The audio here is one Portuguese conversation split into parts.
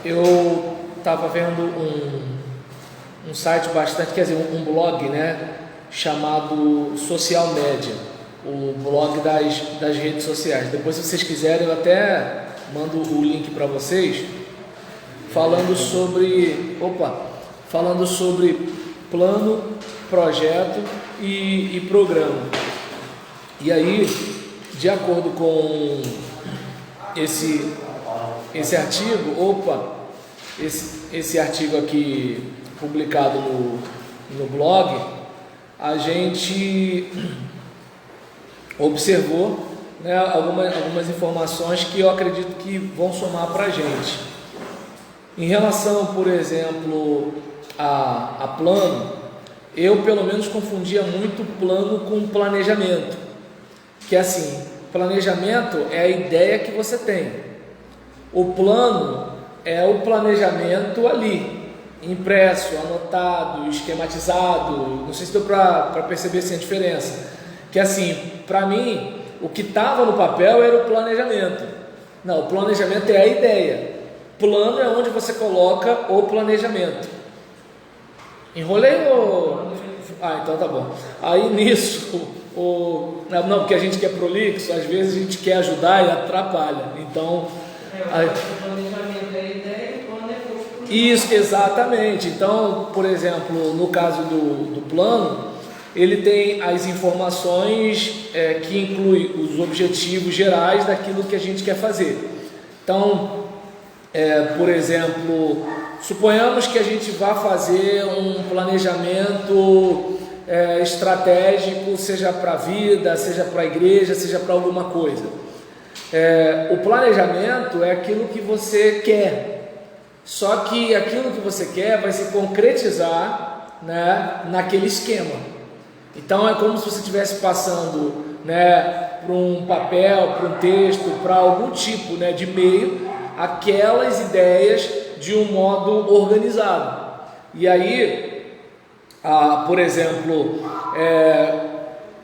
eu estava vendo um site bastante, quer dizer, um blog, né, chamado Social Media, o blog das redes sociais. Depois, se vocês quiserem, eu até mando o link para vocês, falando sobre plano, projeto e programa. E aí, de acordo com esse artigo, esse artigo aqui publicado no blog, a gente observou, né, algumas informações que eu acredito que vão somar para a gente. Em relação, por exemplo, a plano, eu pelo menos confundia muito plano com planejamento, que é assim, planejamento é a ideia que você tem, o plano é o planejamento ali, impresso, anotado, esquematizado. Não sei se deu para perceber assim, a diferença, que assim, para mim, o que estava no papel era o planejamento. Não, o planejamento é a ideia, plano é onde você coloca o planejamento. Enrolei ou... então tá bom. Aí nisso, não, porque a gente quer prolixo, às vezes a gente quer ajudar e atrapalha. Então, o planejamento é a ideia e o plano é construído. Isso, exatamente. Então, por exemplo, no caso do plano, ele tem as informações que inclui os objetivos gerais daquilo que a gente quer fazer. Então, por exemplo, suponhamos que a gente vá fazer um planejamento estratégico, seja para a vida, seja para a igreja, seja para alguma coisa. O planejamento é aquilo que você quer, só que aquilo que você quer vai se concretizar, né, naquele esquema. Então é como se você estivesse passando, né, para um papel, para um texto, para algum tipo, né, de meio, aquelas ideias de um modo organizado. E aí, por exemplo,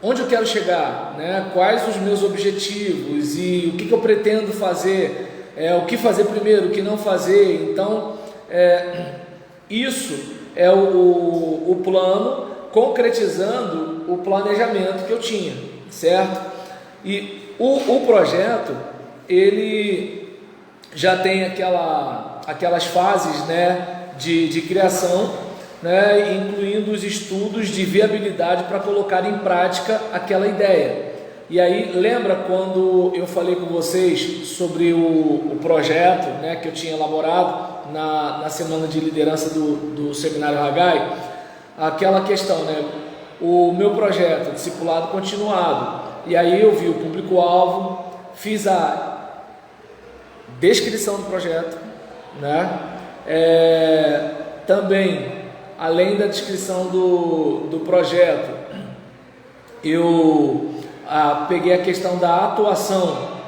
onde eu quero chegar, né? Quais os meus objetivos e o que eu pretendo fazer, o que fazer primeiro, o que não fazer. Então, isso é o plano concretizando o planejamento que eu tinha, certo? E o projeto, ele já tem aquelas fases, né, de criação, né, incluindo os estudos de viabilidade para colocar em prática aquela ideia. E aí, lembra quando eu falei com vocês sobre o projeto, né, que eu tinha elaborado na semana de liderança do Seminário Haggai? Aquela questão, né, o meu projeto, discipulado continuado. E aí eu vi o público-alvo, fiz a descrição do projeto, né? Também, além da descrição do projeto, eu peguei a questão da atuação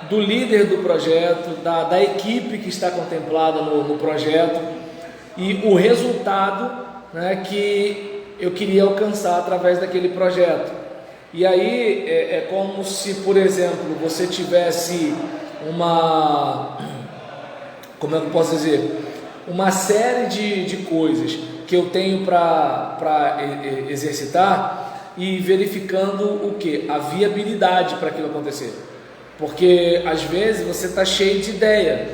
do líder do projeto, da equipe que está contemplada no projeto e o resultado, né, que eu queria alcançar através daquele projeto. E aí é como se, por exemplo, você tivesse como eu posso dizer, uma série de coisas que eu tenho para exercitar e verificando o que? A viabilidade para aquilo acontecer. Porque às vezes você está cheio de ideia,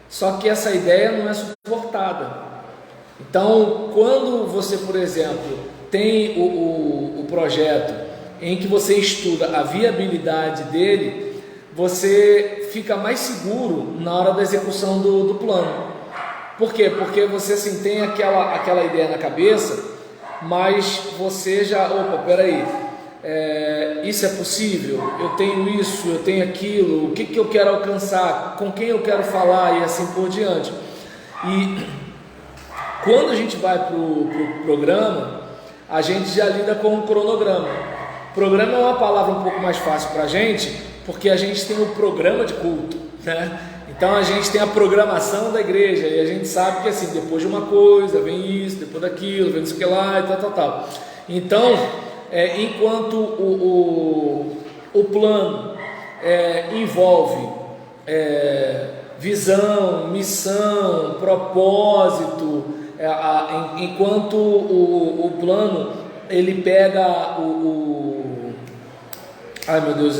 só que essa ideia não é suportada. Então, quando você, por exemplo, tem o projeto em que você estuda a viabilidade dele, você fica mais seguro na hora da execução do plano. Por quê? Porque você assim, tem aquela ideia na cabeça, mas você já, peraí, isso é possível, eu tenho isso, eu tenho aquilo, o que eu quero alcançar, com quem eu quero falar e assim por diante. E quando a gente vai para o programa, a gente já lida com o cronograma. Programa é uma palavra um pouco mais fácil para a gente, porque a gente tem o programa de culto, né? Então a gente tem a programação da igreja e a gente sabe que assim, depois de uma coisa vem isso, depois daquilo, vem isso que lá e tal. Então, enquanto o plano envolve visão, missão, propósito, enquanto o plano ele pega ai meu Deus,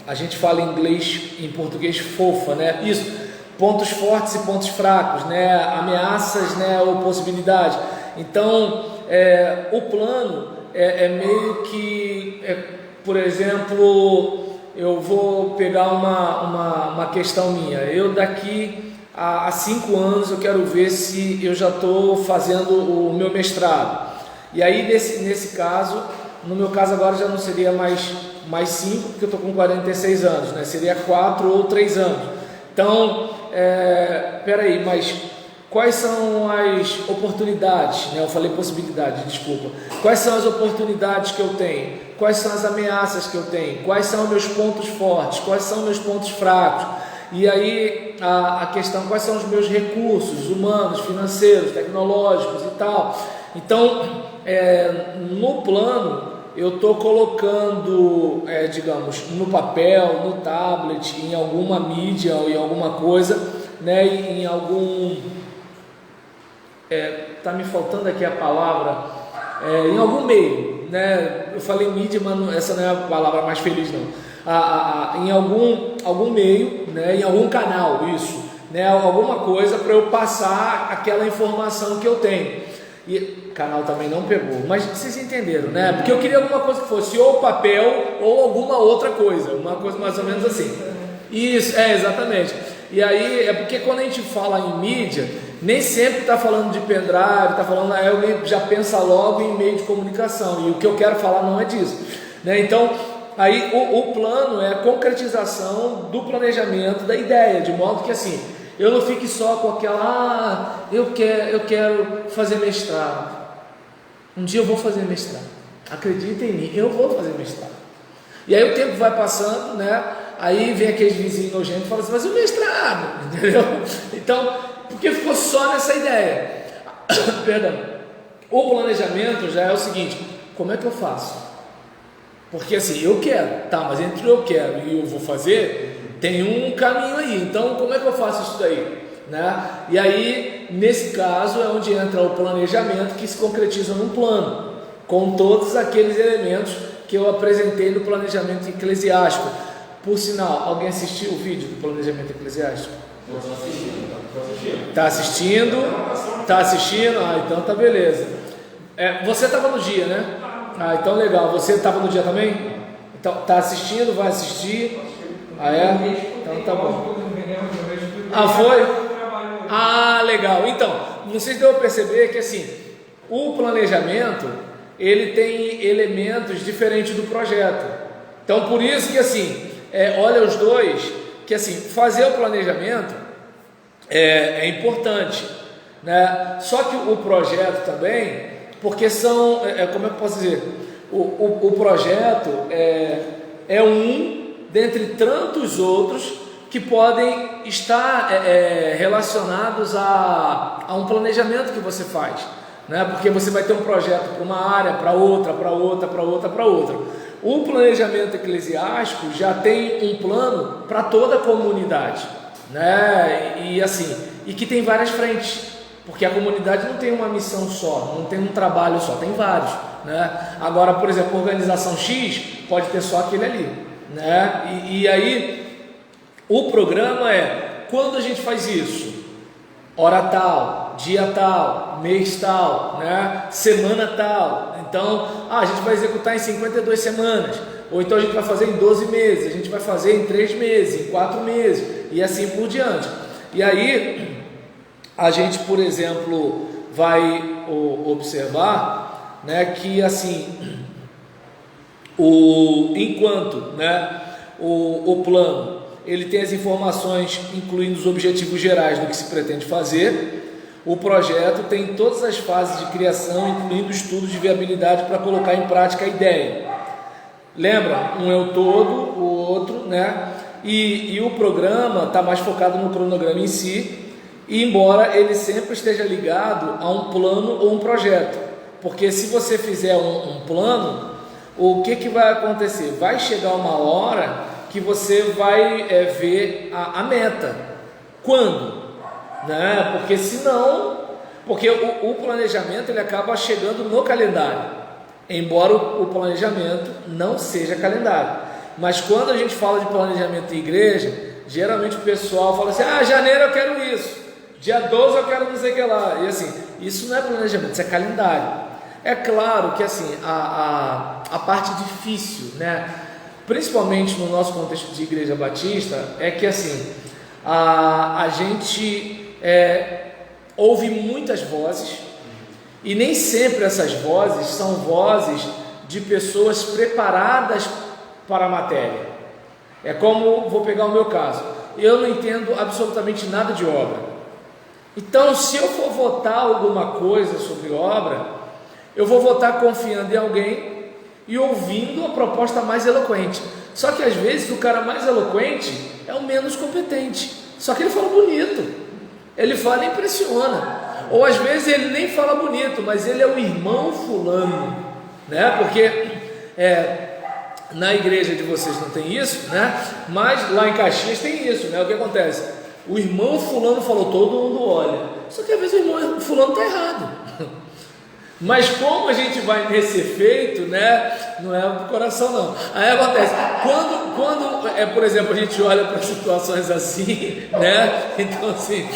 a gente fala em inglês, em português fofa, né? Isso, pontos fortes e pontos fracos, né? Ameaças, né? Ou possibilidades. Então, o plano é meio que, por exemplo, eu vou pegar uma questão minha. Eu daqui a 5 anos eu quero ver se eu já estou fazendo o meu mestrado. E aí nesse caso, no meu caso agora já não seria mais 5, porque eu estou com 46 anos, né? Seria 4 ou 3 anos. Então, peraí, mas quais são as oportunidades, né? Eu falei possibilidade, desculpa. Quais são as oportunidades que eu tenho? Quais são as ameaças que eu tenho? Quais são meus pontos fortes? Quais são meus pontos fracos? E aí a questão, quais são os meus recursos humanos, financeiros, tecnológicos e tal? Então, no plano, eu estou colocando, digamos, no papel, no tablet, em alguma mídia ou em alguma coisa, né? Em algum... tá me faltando aqui a palavra, em algum meio, né? Eu falei mídia, mas essa não é a palavra mais feliz não. Em algum meio, né? Em algum canal, isso, né? Alguma coisa para eu passar aquela informação que eu tenho. E canal também não pegou, mas vocês entenderam, né? Porque eu queria alguma coisa que fosse ou papel ou alguma outra coisa, uma coisa mais ou menos assim. Isso, exatamente. E aí, porque quando a gente fala em mídia, nem sempre está falando de pendrive, está falando, alguém já pensa logo em meio de comunicação, e o que eu quero falar não é disso, né? Então, aí o plano é a concretização do planejamento, da ideia, de modo que assim, eu não fique só com aquela, eu quero fazer mestrado. Um dia eu vou fazer mestrado. Acredita em mim, eu vou fazer mestrado. E aí o tempo vai passando, né? Aí vem aqueles vizinhos nojentos e falam assim, mas o mestrado, entendeu? Então, porque ficou só nessa ideia. Perdão. O planejamento já é o seguinte, como é que eu faço? Porque assim, eu quero, tá, mas entre eu quero e eu vou fazer, tem um caminho aí, então como é que eu faço isso daí? Né? E aí, nesse caso, é onde entra o planejamento que se concretiza num plano, com todos aqueles elementos que eu apresentei no planejamento eclesiástico. Por sinal, alguém assistiu o vídeo do planejamento eclesiástico? Está assistindo? Está assistindo? Então tá beleza. Você estava no dia, né? Então legal. Você estava no dia também? Então, tá assistindo? Vai assistir? Então tá bom. Foi? Legal. Então, vocês devem perceber que assim, o planejamento, ele tem elementos diferentes do projeto. Então, por isso que assim, olha os dois, que assim, fazer o planejamento é importante, né? Só que o projeto também, porque são, como eu posso dizer, o projeto é um dentre tantos outros que podem estar relacionados a um planejamento que você faz, né? Porque você vai ter um projeto para uma área, para outra, para outra, para outra, para outra. O planejamento eclesiástico já tem um plano para toda a comunidade, né? E assim, e que tem várias frentes, porque a comunidade não tem uma missão só, não tem um trabalho só, tem vários, né? Agora, por exemplo, a organização X pode ter só aquele ali, né? E aí o programa quando a gente faz isso? Hora tal, dia tal, mês tal, né? Semana tal. Então, a gente vai executar em 52 semanas, ou então a gente vai fazer em 12 meses, a gente vai fazer em 3 meses, em 4 meses, e assim por diante. E aí, a gente, por exemplo, vai observar, né, que assim, enquanto, né, o plano, ele tem as informações, incluindo os objetivos gerais do que se pretende fazer. O projeto tem todas as fases de criação, incluindo estudos de viabilidade para colocar em prática a ideia. Lembra? Um é o todo, o outro, né? E o programa está mais focado no cronograma em si, embora ele sempre esteja ligado a um plano ou um projeto. Porque se você fizer um plano, o que vai acontecer? Vai chegar uma hora que você vai ver a meta, Quando? Né? Porque senão, porque o planejamento ele acaba chegando no calendário, embora o planejamento não seja calendário. Mas quando a gente fala de planejamento em igreja, geralmente o pessoal fala assim: janeiro eu quero isso, dia 12 eu quero não sei o que lá. E assim, isso não é planejamento, isso é calendário. É claro que assim, a parte difícil, né, principalmente no nosso contexto de igreja batista, é que assim, a gente ouve muitas vozes, e nem sempre essas vozes são vozes de pessoas preparadas para a matéria. É como, vou pegar o meu caso, eu não entendo absolutamente nada de obra. Então, se eu for votar alguma coisa sobre obra, eu vou votar confiando em alguém e ouvindo a proposta mais eloquente. Só que às vezes o cara mais eloquente é o menos competente, só que ele fala bonito, ele fala e impressiona. Ou às vezes ele nem fala bonito, mas ele é o irmão fulano, né? Porque na igreja de vocês não tem isso, né? Mas lá em Caxias tem isso, né? O que acontece? O irmão fulano falou, todo mundo olha. Só que às vezes o irmão fulano está errado. Mas como a gente vai nesse efeito, né? Não é do coração não. Aí acontece, quando por exemplo, a gente olha para situações assim, né? Então assim,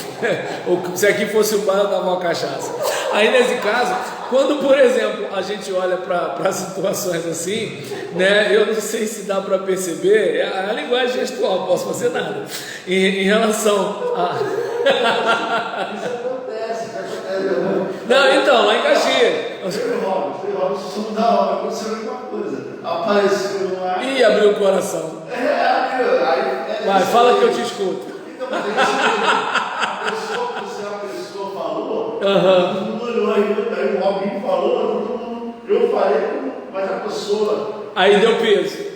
se aqui fosse o bar, eu dava uma cachaça. Aí nesse caso, quando por exemplo a gente olha para situações assim, né? Eu não sei se dá para perceber, a linguagem gestual, não posso fazer nada em relação a... Não, então, lá em Caxias. Robson da hora, aconteceu a mesma coisa. Apareceu lá. E abriu o coração. Abriu. Vai, fala que eu te escuto. Então, mas a pessoa falou, todo mundo olhou, aí o Robinho falou, eu falei, mas a pessoa. Aí deu peso.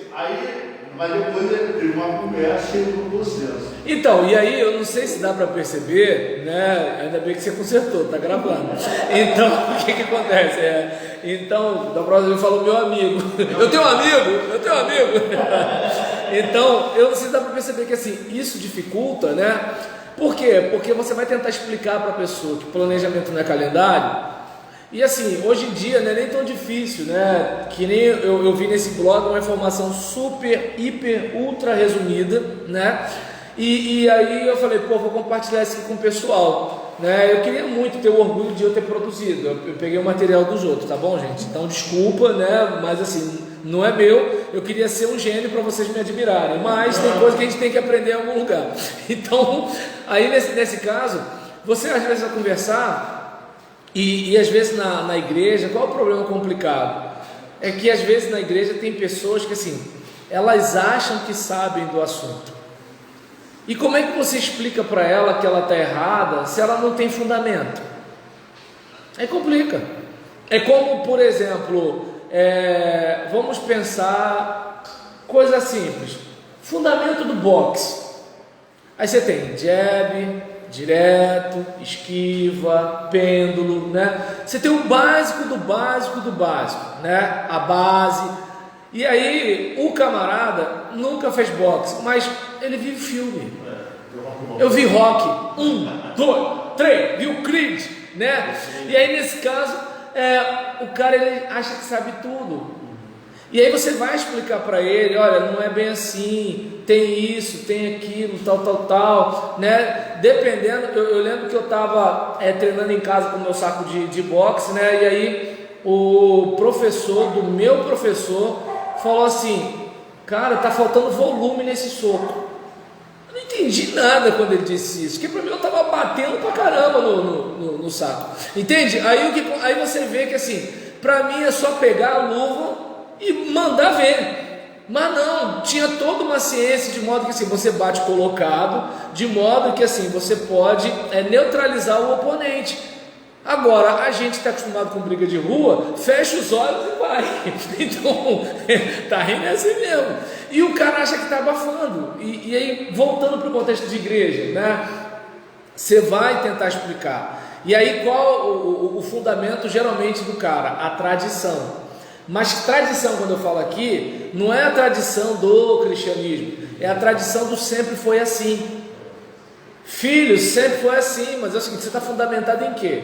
Mas depois teve uma conversa e um consenso. Então, e aí eu não sei se dá para perceber, né? Ainda bem que você consertou, tá gravando. Então, o que acontece? Então, da próxima vez eu falo meu amigo. Eu tenho um amigo. Então, eu não sei se dá para perceber que assim, isso dificulta, né? Por quê? Porque você vai tentar explicar para a pessoa que planejamento não é calendário. E assim, hoje em dia não é nem tão difícil, né? Que nem eu vi nesse blog uma informação super, hiper, ultra resumida, né? E aí eu falei, vou compartilhar isso aqui com o pessoal, né? Eu queria muito ter o orgulho de eu ter produzido, eu peguei o material dos outros, tá bom, gente? Então desculpa, né? Mas assim, não é meu, eu queria ser um gênio para vocês me admirarem, mas tem coisa que a gente tem que aprender em algum lugar. Então, aí nesse caso, você às vezes vai conversar... E às vezes na igreja, qual é o problema complicado? É que às vezes na igreja tem pessoas que assim, elas acham que sabem do assunto. E como é que você explica para ela que ela está errada se ela não tem fundamento? Aí complica. É como, por exemplo, vamos pensar coisa simples. Fundamento do boxe. Aí você tem jab, direto, esquiva, pêndulo, né? Você tem o básico do básico do básico, né? A base. E aí o camarada nunca fez boxe, mas ele viu filme. Eu vi Rock 1, 2, 3, vi o Creed, né? E aí nesse caso o cara ele acha que sabe tudo. E aí você vai explicar para ele, olha, não é bem assim, tem isso, tem aquilo, tal, né? Dependendo, eu lembro que eu estava treinando em casa com o meu saco de boxe, né? E aí o professor do meu professor falou assim, cara, tá faltando volume nesse soco. Eu não entendi nada quando ele disse isso, porque para mim eu estava batendo pra caramba no saco, entende? Aí você vê que assim, para mim é só pegar a luva e mandar ver, mas não, tinha toda uma ciência de modo que assim, você bate colocado, de modo que assim, você pode neutralizar o oponente. Agora, a gente está acostumado com briga de rua, fecha os olhos e vai, então, tá rindo assim mesmo, e o cara acha que está abafando, e aí, voltando para o contexto de igreja, né, você vai tentar explicar, e aí qual o fundamento geralmente do cara? A tradição. Mas tradição, quando eu falo aqui, não é a tradição do cristianismo, é a tradição do sempre foi assim. Filho, sempre foi assim, mas é o seguinte, você está fundamentado em quê?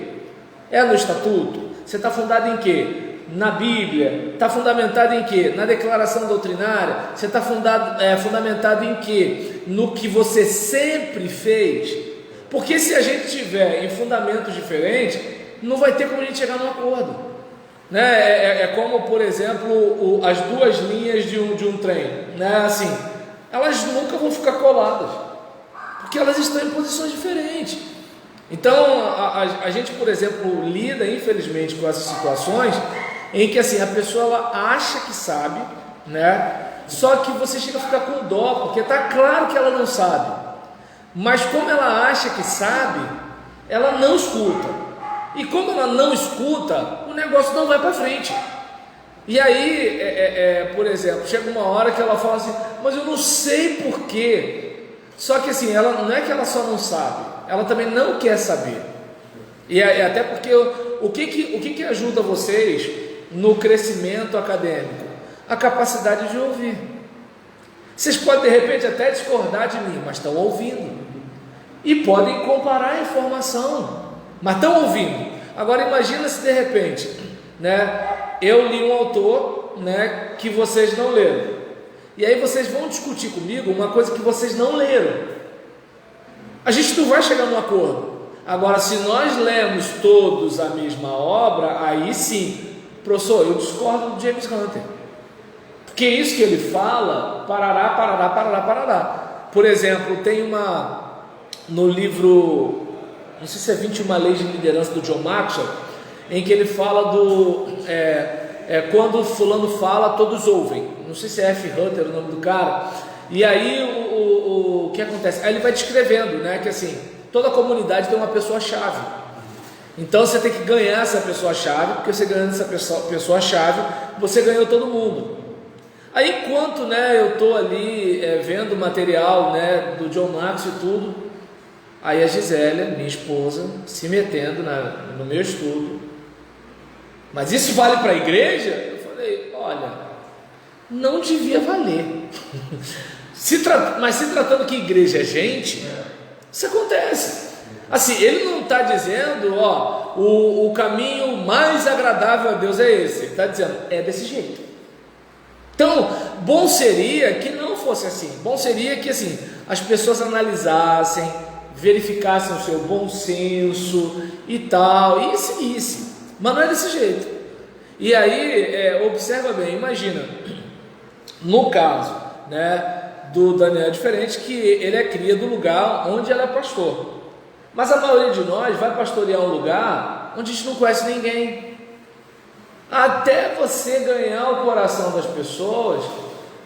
É no estatuto? Você está fundado em quê? Na Bíblia? Está fundamentado em quê? Na declaração doutrinária? Você está fundamentado em quê? No que você sempre fez? Porque se a gente tiver em fundamentos diferentes, não vai ter como a gente chegar num acordo, né? É como, por exemplo, as duas linhas de um trem, né? Assim, elas nunca vão ficar coladas, porque elas estão em posições diferentes. Então, a gente, por exemplo, lida, infelizmente, com essas situações em que, assim, a pessoa ela acha que sabe, né? Só que você chega a ficar com dó, porque está claro que ela não sabe, mas como ela acha que sabe, ela não escuta, e como ela não escuta, o negócio não vai para frente. E aí, por exemplo, chega uma hora que ela fala assim, mas eu não sei porquê. Só que assim, ela não é que ela só não sabe, ela também não quer saber. E até porque o que ajuda vocês no crescimento acadêmico? A capacidade de ouvir. Vocês podem de repente até discordar de mim, mas estão ouvindo. E podem comparar a informação, mas estão ouvindo. Agora imagina se de repente, né, eu li um autor, né, que vocês não leram. E aí vocês vão discutir comigo uma coisa que vocês não leram. A gente não vai chegar num acordo. Agora, se nós lemos todos a mesma obra, aí sim, professor, eu discordo do James Hunter. Porque isso que ele fala, parará, parará, parará, parará. Por exemplo, tem no livro, não sei se é 21 Leis de Liderança do John Maxwell, em que ele fala quando fulano fala, todos ouvem. Não sei se é F. Hunter o nome do cara. E aí o que acontece? Aí ele vai descrevendo, né, que assim, toda comunidade tem uma pessoa-chave. Então você tem que ganhar essa pessoa-chave, porque você ganhando essa pessoa-chave, você ganhou todo mundo. Aí enquanto, né, eu estou ali vendo o material, né, do John Maxwell e tudo, aí a Gisélia, minha esposa, se metendo no meu estudo. Mas isso vale para a igreja? Eu falei, olha, não devia valer. Mas se tratando que igreja é gente, isso acontece. Assim, ele não está dizendo, o caminho mais agradável a Deus é esse. Ele está dizendo, é desse jeito. Então, bom seria que não fosse assim. Bom seria que assim, as pessoas analisassem, verificassem o seu bom senso e tal, e seguissem. Mas não é desse jeito. E aí, observa bem, imagina, no caso, né, do Daniel é diferente, que ele é cria do lugar onde ela é pastor. Mas a maioria de nós vai pastorear um lugar onde a gente não conhece ninguém. Até você ganhar o coração das pessoas,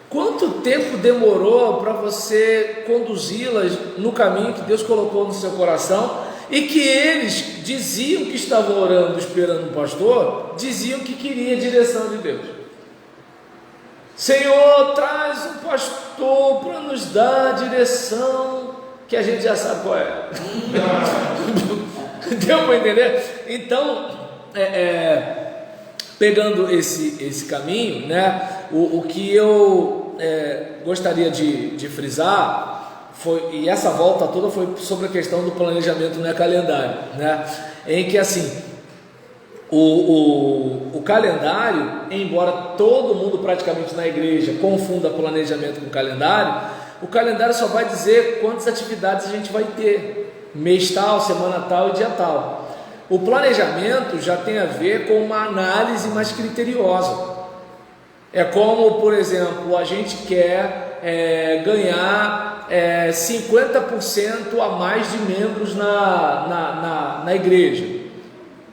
quanto tempo demorou para você conduzi-las no caminho que Deus colocou no seu coração, e que eles diziam que estavam orando, esperando um pastor, diziam que queria a direção de Deus. Senhor, traz um pastor para nos dar a direção, que a gente já sabe qual é. Deu para entender? Então, pegando esse caminho, né, o que eu gostaria de frisar foi, e essa volta toda foi sobre a questão do planejamento, não é calendário, né, em que assim, o calendário, embora todo mundo praticamente na igreja confunda planejamento com calendário, o calendário só vai dizer quantas atividades a gente vai ter, mês tal, semana tal e dia tal. O planejamento já tem a ver com uma análise mais criteriosa. É como, por exemplo, a gente quer ganhar 50% a mais de membros na igreja.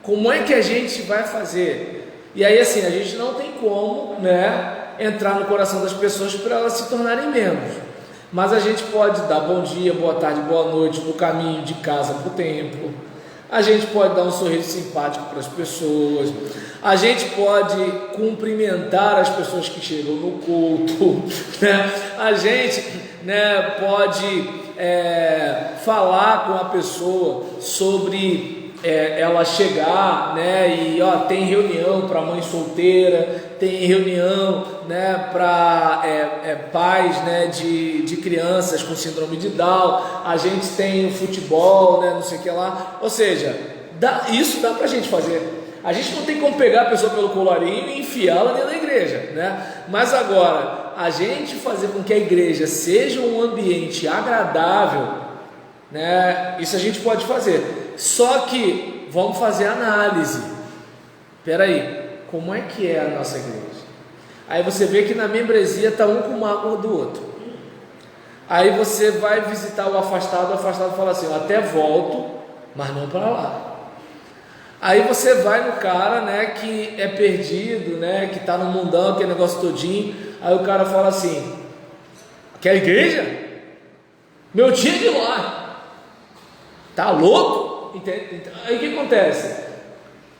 Como é que a gente vai fazer? E aí assim, a gente não tem como, né, entrar no coração das pessoas para elas se tornarem membros. Mas a gente pode dar bom dia, boa tarde, boa noite no caminho de casa para o templo. A gente pode dar um sorriso simpático para as pessoas. A gente pode cumprimentar as pessoas que chegam no culto, né? A gente, né, pode falar com a pessoa sobre ela chegar, né, e tem reunião para mãe solteira, tem reunião, né, para pais, né, de crianças com síndrome de Down, a gente tem o futebol, né, não sei o que lá, ou seja, isso dá para a gente fazer. A gente não tem como pegar a pessoa pelo colarinho e enfiá-la dentro da igreja, né? Mas agora, a gente fazer com que a igreja seja um ambiente agradável, né? Isso a gente pode fazer. Só que vamos fazer análise. Espera aí, como é que é a nossa igreja? Aí você vê que na membresia está um com mágoa do outro. Aí você vai visitar o afastado fala assim: eu até volto, mas não para lá. Aí você vai no cara, né, que é perdido, né, que está no mundão, aquele negócio todinho. Aí o cara fala assim: quer igreja? Meu dia de lá. Tá louco? Aí o que acontece?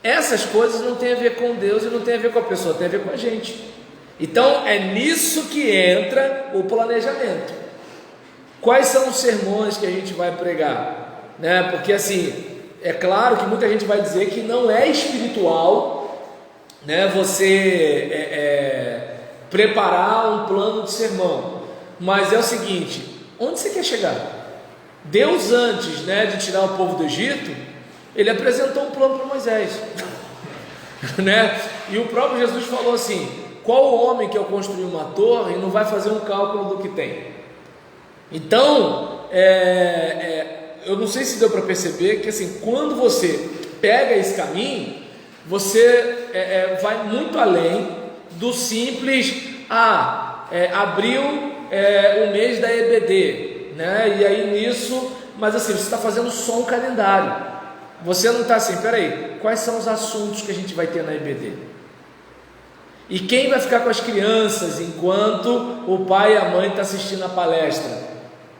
Essas coisas não tem a ver com Deus e não tem a ver com a pessoa, tem a ver com a gente. Então é nisso que entra o planejamento. Quais são os sermões que a gente vai pregar, né? Porque assim, é claro que muita gente vai dizer que não é espiritual, né, você preparar um plano de sermão, mas é o seguinte: onde você quer chegar? Deus, antes, né, de tirar o povo do Egito, ele apresentou um plano para Moisés, né? E o próprio Jesus falou assim: qual homem que ao construir uma torre não vai fazer um cálculo do que tem? Então, eu não sei se deu para perceber que assim, quando você pega esse caminho, você vai muito além do simples, abriu o mês da EBD, né? E aí nisso, mas assim, você está fazendo só um calendário, você não está assim, peraí, quais são os assuntos que a gente vai ter na EBD? E quem vai ficar com as crianças enquanto o pai e a mãe estão assistindo a palestra,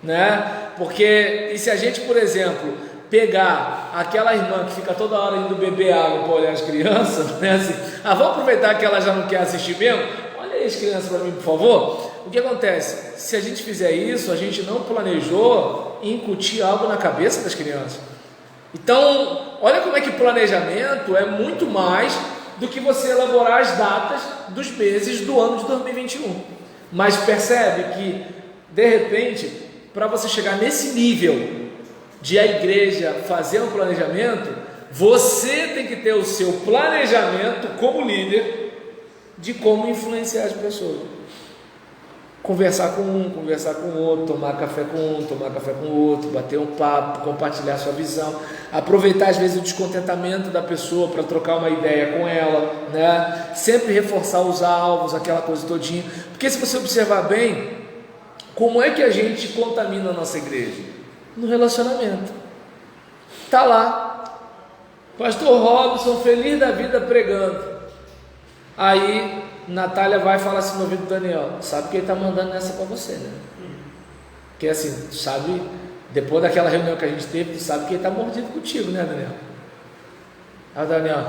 né? Porque, e se a gente, por exemplo, pegar aquela irmã que fica toda hora indo beber água para olhar as crianças, né? Assim, vamos aproveitar que ela já não quer assistir mesmo? Olha aí as crianças para mim, por favor. O que acontece? Se a gente fizer isso, a gente não planejou incutir algo na cabeça das crianças. Então, olha como é que planejamento é muito mais do que você elaborar as datas dos meses do ano de 2021. Mas percebe que, de repente, para você chegar nesse nível de a igreja fazer um planejamento, você tem que ter o seu planejamento como líder de como influenciar as pessoas. Conversar com um, conversar com o outro, tomar café com um, tomar café com o outro, bater um papo, compartilhar sua visão, aproveitar às vezes o descontentamento da pessoa para trocar uma ideia com ela, né? Sempre reforçar os alvos, aquela coisa todinha, porque se você observar bem, como é que a gente contamina a nossa igreja? No relacionamento. Está lá, pastor Robson, feliz da vida pregando. Aí Natália vai falar assim no ouvido do Daniel: sabe que ele está mandando essa para você, né? Porque assim, tu sabe, depois daquela reunião que a gente teve, tu sabe que ele está mordido contigo, né, Daniel? Aí o Daniel: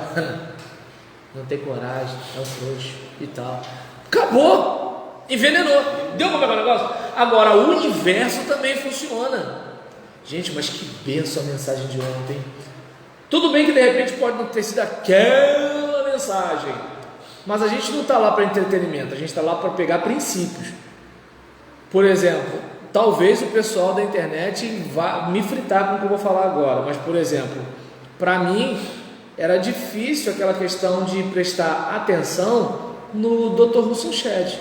não tem coragem, é um frouxo e tal. Acabou, envenenou. Deu para pegar o negócio? Agora, o universo também funciona. Gente, mas que benção a mensagem de ontem. Tudo bem que de repente pode não ter sido aquela mensagem, mas a gente não está lá para entretenimento, a gente está lá para pegar princípios. Por exemplo, talvez o pessoal da internet vá me fritar com o que eu vou falar agora, mas por exemplo, para mim era difícil aquela questão de prestar atenção no Dr. Russell Shedd,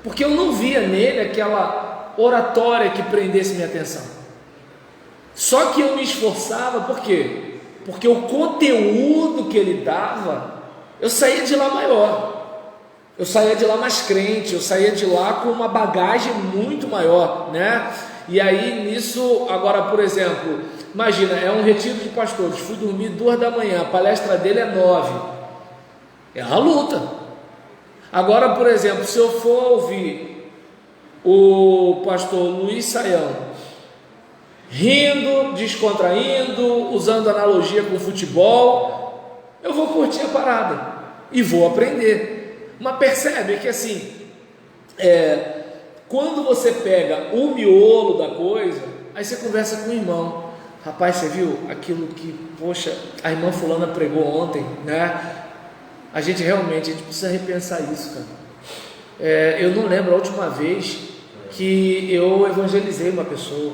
porque eu não via nele aquela oratória que prendesse minha atenção. Só que eu me esforçava, por quê? Porque o conteúdo que ele dava, eu saía de lá maior, eu saía de lá mais crente, eu saía de lá com uma bagagem muito maior, né? E aí nisso, agora por exemplo, imagina, é um retiro de pastores, fui dormir 2 da manhã, a palestra dele é 9, é uma luta. Agora, por exemplo, se eu for ouvir o pastor Luiz Saião rindo, descontraindo, usando analogia com futebol, eu vou curtir a parada e vou aprender. Mas percebe que assim, quando você pega o miolo da coisa, aí você conversa com o irmão: rapaz, você viu aquilo que, poxa, a irmã fulana pregou ontem, né? A gente precisa repensar isso, cara. Eu não lembro a última vez que eu evangelizei uma pessoa.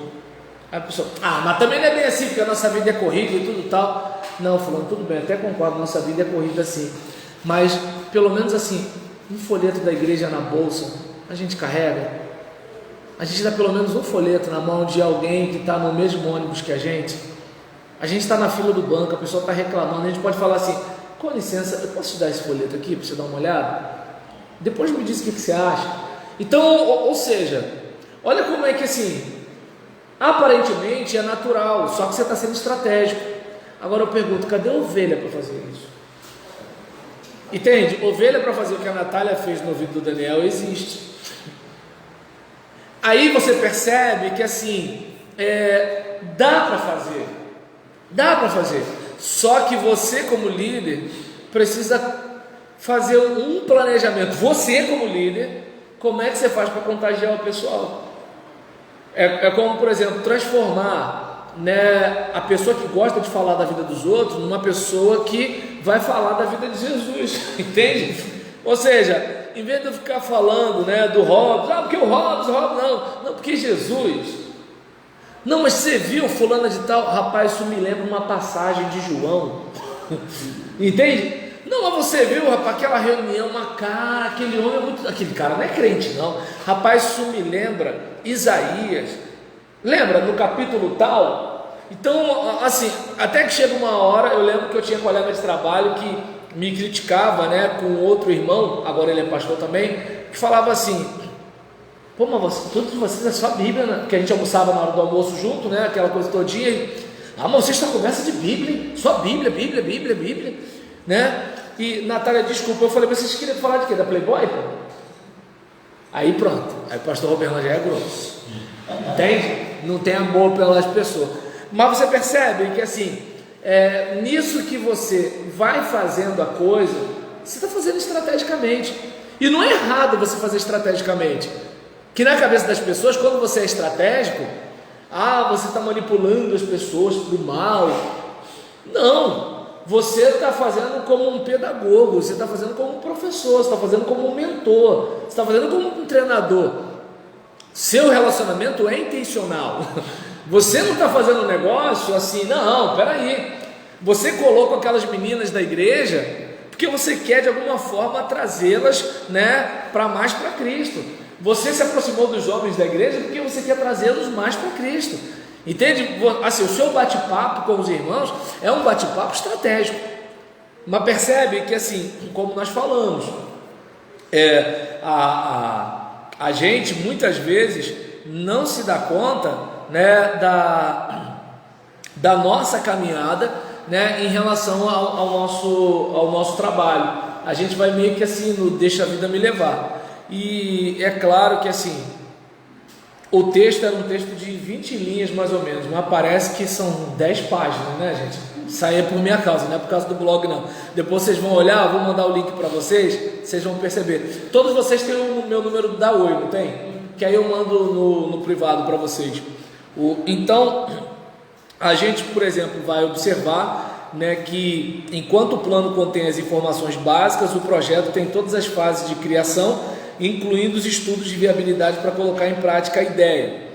A pessoa, mas também não é bem assim, porque a nossa vida é corrida e tudo tal. Não, fulano, tudo bem, até concordo, nossa vida é corrida assim. Mas, pelo menos assim, um folheto da igreja na bolsa, a gente carrega. A gente dá pelo menos um folheto na mão de alguém que está no mesmo ônibus que a gente. A gente está na fila do banco, a pessoa está reclamando, a gente pode falar assim, com licença, eu posso te dar esse folheto aqui para você dar uma olhada? Depois me diz o que você acha. Então, ou seja, olha como é que assim, aparentemente é natural, só que você está sendo estratégico. Agora eu pergunto, cadê a ovelha para fazer isso? Entende? Ovelha para fazer o que a Natália fez no ouvido do Daniel existe. Aí você percebe que assim, dá para fazer, só que você como líder precisa fazer um planejamento. Você como líder, como é que você faz para contagiar o pessoal? É como, por exemplo, transformar, né, a pessoa que gosta de falar da vida dos outros numa pessoa que vai falar da vida de Jesus, entende? Ou seja, em vez de eu ficar falando, né, do Robson, porque o Robson, não, porque Jesus. Não, mas você viu fulana de tal? Rapaz, isso me lembra uma passagem de João. Entende? Não, mas você viu, rapaz, aquela reunião, aquele homem é muito... Aquele cara não é crente, não. Rapaz, isso me lembra Isaías. Lembra, no capítulo tal? Então, assim, até que chega uma hora, eu lembro que eu tinha colega de trabalho que me criticava, né, com outro irmão, agora ele é pastor também, que falava assim, pô, mas todos vocês é só Bíblia, né? Porque a gente almoçava na hora do almoço junto, né, aquela coisa todinha, mas vocês estão conversa de Bíblia, só Bíblia, né, e Natália, desculpa, eu falei, vocês queriam falar de quê? Da Playboy? Pô? Aí pronto, aí o pastor Roberto já é grosso, entende? Não tem amor pelas pessoas, mas você percebe que assim, nisso que você vai fazendo a coisa, você está fazendo estrategicamente, e não é errado você fazer estrategicamente, que na cabeça das pessoas, quando você é estratégico, você está manipulando as pessoas para o mal. Não, você está fazendo como um pedagogo, você está fazendo como um professor, você está fazendo como um mentor, você está fazendo como um treinador. Seu relacionamento é intencional. Você não está fazendo um negócio assim, não, peraí. Você coloca aquelas meninas da igreja porque você quer de alguma forma trazê-las, né, mais para Cristo. Você se aproximou dos jovens da igreja porque você quer trazê-los mais para Cristo. Entende? Assim, o seu bate-papo com os irmãos é um bate-papo estratégico. Mas percebe que assim, como nós falamos, a gente muitas vezes não se dá conta, né, da nossa caminhada, né, em relação ao nosso trabalho. A gente vai meio que assim, no deixa a vida me levar. E é claro que assim, o texto era um texto de 20 linhas mais ou menos, mas parece que são 10 páginas, né, gente? Isso aí é por minha causa, não é por causa do blog não. Depois vocês vão olhar, eu vou mandar o link para vocês, vocês vão perceber. Todos vocês têm o meu número da Oi, não tem? Que aí eu mando no privado para vocês. Então, a gente, por exemplo, vai observar, né, que enquanto o plano contém as informações básicas, o projeto tem todas as fases de criação, incluindo os estudos de viabilidade para colocar em prática a ideia.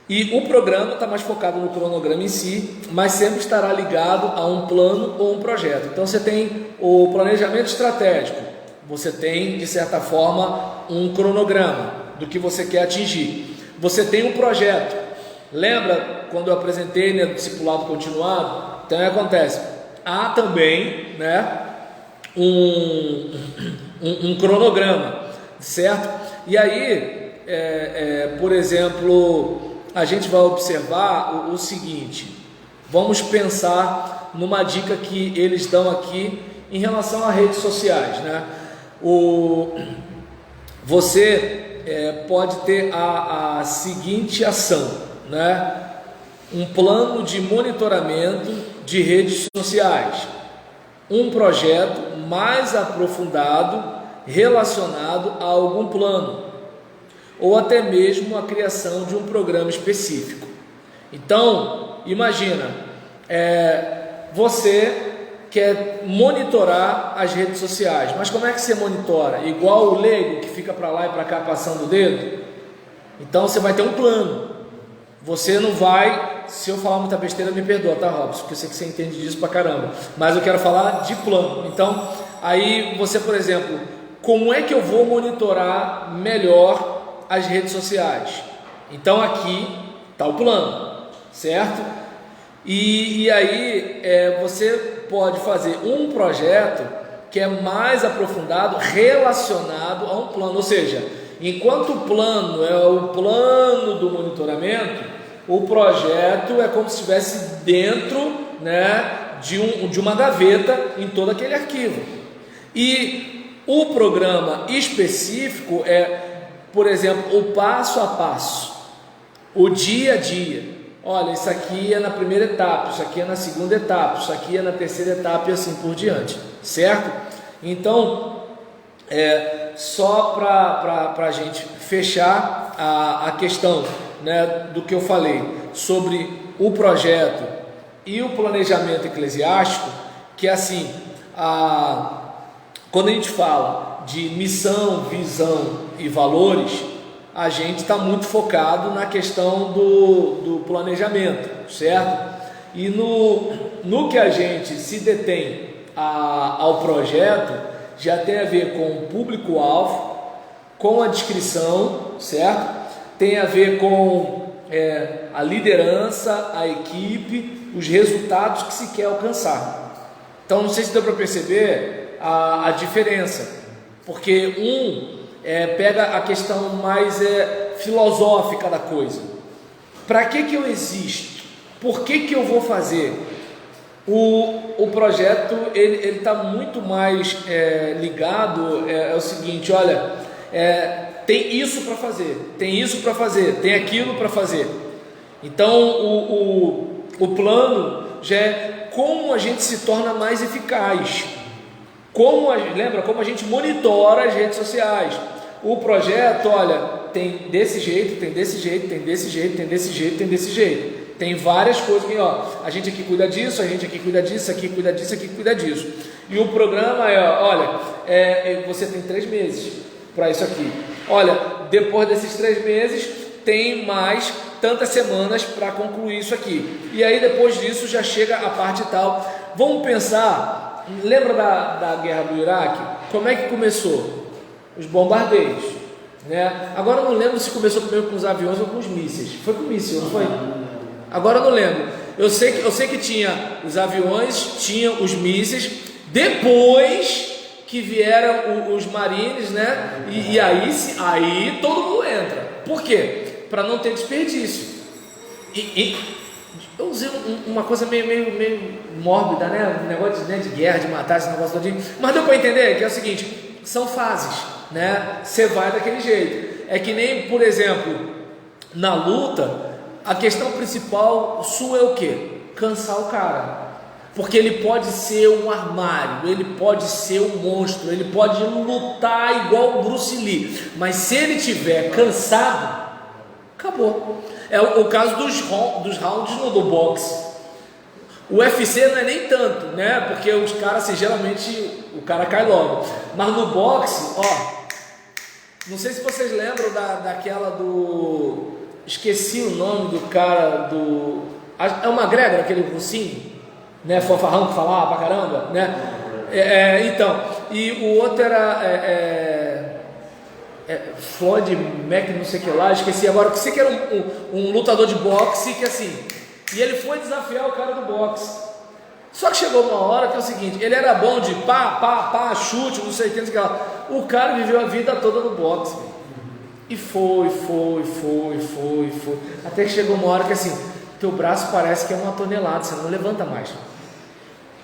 E o programa está mais focado no cronograma em si, mas sempre estará ligado a um plano ou um projeto. Então você tem o planejamento estratégico, você tem, de certa forma, um cronograma do que você quer atingir. Você tem um projeto. Lembra quando eu apresentei, né, do discipulado continuado? Então acontece, há também, né, um cronograma, certo? E aí, por exemplo, a gente vai observar o seguinte, vamos pensar numa dica que eles dão aqui em relação a redes sociais, né? Você pode ter a seguinte ação, né? Um plano de monitoramento de redes sociais, um projeto mais aprofundado relacionado a algum plano, ou até mesmo a criação de um programa específico. Então, imagina, você quer monitorar as redes sociais, mas como é que você monitora? Igual o leigo que fica para lá e para cá passando o dedo? Então você vai ter um plano. Você não vai, se eu falar muita besteira, me perdoa, tá, Robson? Porque eu sei que você entende disso pra caramba, mas eu quero falar de plano. Então, aí você, por exemplo, como é que eu vou monitorar melhor as redes sociais? Então aqui está o plano, certo? E aí você pode fazer um projeto que é mais aprofundado, relacionado a um plano. Ou seja, enquanto o plano é o plano do monitoramento, o projeto é como se estivesse dentro, né, de uma gaveta em todo aquele arquivo. E o programa específico é, por exemplo, o passo a passo, o dia a dia. Olha, isso aqui é na primeira etapa, isso aqui é na segunda etapa, isso aqui é na terceira etapa e assim por diante, certo? Então, só para a gente fechar a questão, né, do que eu falei sobre o projeto e o planejamento eclesiástico, que é assim, quando a gente fala de missão, visão e valores, a gente está muito focado na questão do planejamento, certo? E no que a gente se detém ao projeto, já tem a ver com o público-alvo, com a descrição, certo? Tem a ver com a liderança, a equipe, os resultados que se quer alcançar. Então, não sei se deu para perceber a diferença, porque pega a questão mais filosófica da coisa. Para que eu existo? Por que eu vou fazer? O projeto ele está muito mais ligado, é o seguinte, olha, tem isso para fazer, tem isso para fazer, tem aquilo para fazer. Então o plano já é como a gente se torna mais eficaz, lembra como a gente monitora as redes sociais. O projeto, olha, tem desse jeito, tem desse jeito, tem desse jeito, tem desse jeito, tem desse jeito. Tem várias coisas que, a gente aqui cuida disso, a gente aqui cuida disso, aqui cuida disso, aqui cuida disso. E o programa olha, você tem 3 meses para isso aqui. Olha, depois desses 3 meses, tem mais tantas semanas para concluir isso aqui. E aí depois disso já chega a parte tal. Vamos pensar, lembra da guerra do Iraque? Como é que começou? Os bombardeios, né? Agora eu não lembro se começou primeiro com os aviões ou com os mísseis. Foi com míssil, não foi? Agora eu não lembro. Eu sei que tinha os aviões, tinha os mísseis, depois que vieram os marines, né? E aí todo mundo entra. Por quê? Para não ter desperdício. Eu usei uma coisa meio mórbida, né? Um negócio de guerra, de matar esse negócio todinho. Mas deu para entender que é o seguinte: são fases, né? Você vai daquele jeito. É que nem, por exemplo, na luta, a questão principal sua é o quê? Cansar o cara. Porque ele pode ser um armário, ele pode ser um monstro, ele pode lutar igual o Bruce Lee, mas se ele estiver cansado, acabou. É o caso dos rounds do boxe. O UFC não é nem tanto, né? Porque os caras, assim, geralmente o cara cai logo. Mas no boxe, não sei se vocês lembram daquela do... Esqueci o nome do cara do... É o McGregor, aquele russinho, né? Fanfarrão que falava pra caramba, né? Então, e o outro era... Floyd Mac, não sei o que lá, esqueci agora. Eu sei que era um lutador de boxe que assim... E ele foi desafiar o cara do boxe. Só que chegou uma hora que é o seguinte: ele era bom de pá, chute, não sei o que, não sei o que lá. O cara viveu a vida toda no boxe. E foi. Até que chegou uma hora que assim, teu braço parece que é 1 tonelada, você não levanta mais.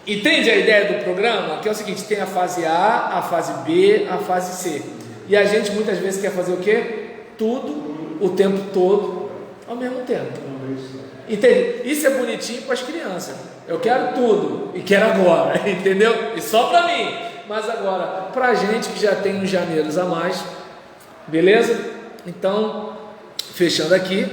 Entende a ideia do programa? Que é o seguinte: tem a fase A, a fase B, a fase C. E a gente muitas vezes quer fazer o quê? Tudo, o tempo todo, ao mesmo tempo. Entende? Isso é bonitinho para as crianças. Eu quero tudo e quero agora, entendeu? E só para mim. Mas agora, para a gente que já tem uns janeiros a mais, beleza? Então, fechando aqui.